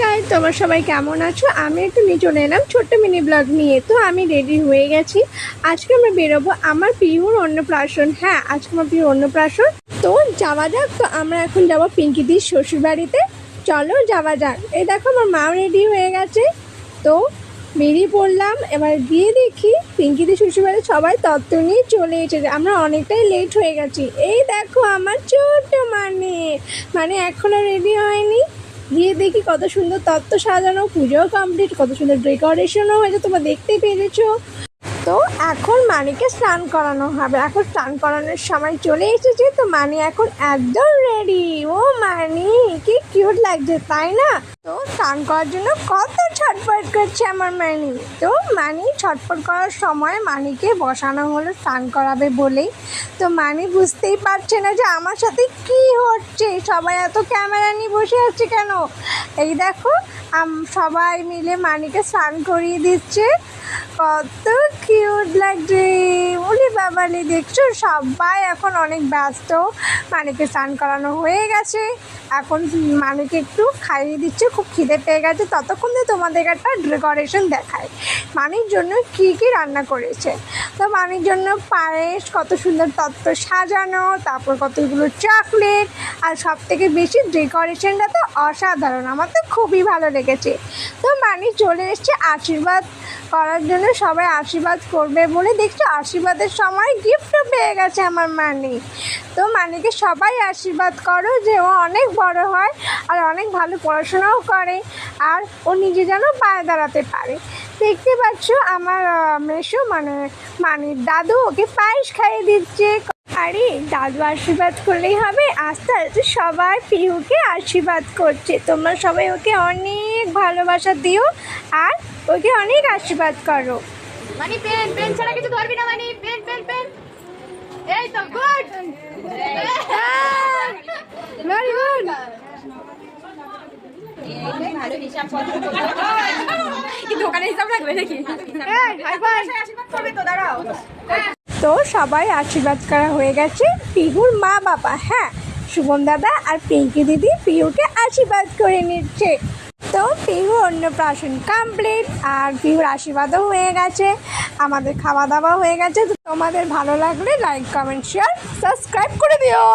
Guys, তোমরা সবাই কেমন আছো? আমি একটু নিয়ে চলে এলাম ছোট্ট মিনি ব্লগ নিয়ে। তো আমি রেডি হয়ে গেছি। আজকে আমরা বেরোবো আমার পিহুর অন্নপ্রাশন। হ্যাঁ, আজকে আমার পিহুর অন্নপ্রাশন। তো যাওয়া যাক। তো আমরা এখন যাবো পিঙ্কিদির শ্বশুর বাড়িতে। চলো যাওয়া যাক। এই দেখো আমার মাও রেডি হয়ে গেছে। তো বেরিয়ে পড়লাম। এবার গিয়ে দেখি পিঙ্কিদির শ্বশুর বাড়ি সবাই তত্ত্ব নিয়ে চলে এসেছে। আমরা অনেকটাই লেট হয়ে গেছি। এই দেখো আমার ছোট্ট মানে এখনো রেডি হয়নি। গিয়ে দেখি কত সুন্দর তত্ত্ব সাজানো, পুজোও কমপ্লিট, কত সুন্দর ডেকোরেশনও হয়েছে, তোমরা দেখতেই পেরেছো। তো এখন মানিকে স্নান করানো হবে। এখন স্নান করানোর সময় চলে এসেছে। তো মানি এখন একদম রেডি। ও মানি, কি কিউট লাগছে তাই না? তো স্নান করার জন্য কত ছটফট করছে আমার মানি। তো মানি ছটফট করার সময় মানিকে বসানো হলো স্নান করাবে বলেই। তো মানি বুঝতেই পারছে না যে আমার সাথে কি হচ্ছে, সবাই এত ক্যামেরা নিয়ে বসে আছে কেন। এই দেখো সবাই মিলে মানিকে স্নান করিয়ে দিচ্ছে। কত কিউট লাগছে। ওরে বাবালে, দেখছো সবাই এখন অনেক ব্যস্ত। মানিকে স্নান করানো হয়ে গেছে। এখন মানিকে একটু খাইয়ে দিচ্ছে, খুব খিদে পেয়ে গেছে। ততক্ষণ দিয়ে তোমাদের একটা ডেকোরেশন দেখায় মানির জন্য কি কি রান্না করেছে। তো মানির জন্য পায়েস, কত সুন্দর তত্ত্ব সাজানো, তারপর কতগুলো চকলেট, আর সব থেকে বেশি ডেকোরেশনটা তো অসাধারণ, আমার তো খুবই ভালো লেগেছে। তো মানি চলে এসছে আশীর্বাদ করার জন্য, সবাই আশীর্বাদ করবে বলে। দেখছো আশীর্বাদের সময় গিফটও পেয়ে গেছে আমার মানি। তো মানিকে সবাই আশীর্বাদ করো যে ও অনেক বড় হয় আর অনেক ভালো পড়াশোনাও করে, আর ও নিজে যেন পায়ে দাঁড়াতে পারে। দেখতে পাচ্ছ আমার মেসো মানে মানির দাদু ওকে পায়েস খাইয়ে দিচ্ছে। আরে দাদু আশীর্বাদ করলেই হবে? আস্তে আস্তে সবাই পিহুকে আশীর্বাদ করছে। তোমরা সবাই ওকে অনেক ভালোবাসা দিও আর ওকে অনেক আশীর্বাদ করো। মানি পেন পেন ছাড়া কিছু ধরবি না। মানি পেন পেন পেন। এই তো গুড, ভেরি গুড। ভালো হিসাব পত্র কি দোকানে হিসাব রাখবে নাকি? আশীর্বাদ করবে তো, দাঁড়াও। তো সবাই আশীর্বাদ করা হয়ে গেছে। পিহুর মা বাবা, হ্যাঁ, শুভম দাদা আর পিঙ্কি দিদি পিহুকে আশীর্বাদ করে নিচ্ছে। তো পিহুর অন্নপ্রাশন কমপ্লিট আর পিহুর আশীর্বাদও হয়ে গেছে, আমাদের খাওয়া দাওয়া হয়ে গেছে। তো তোমাদের ভালো লাগলে লাইক, কমেন্ট, শেয়ার, সাবস্ক্রাইব করে দিও।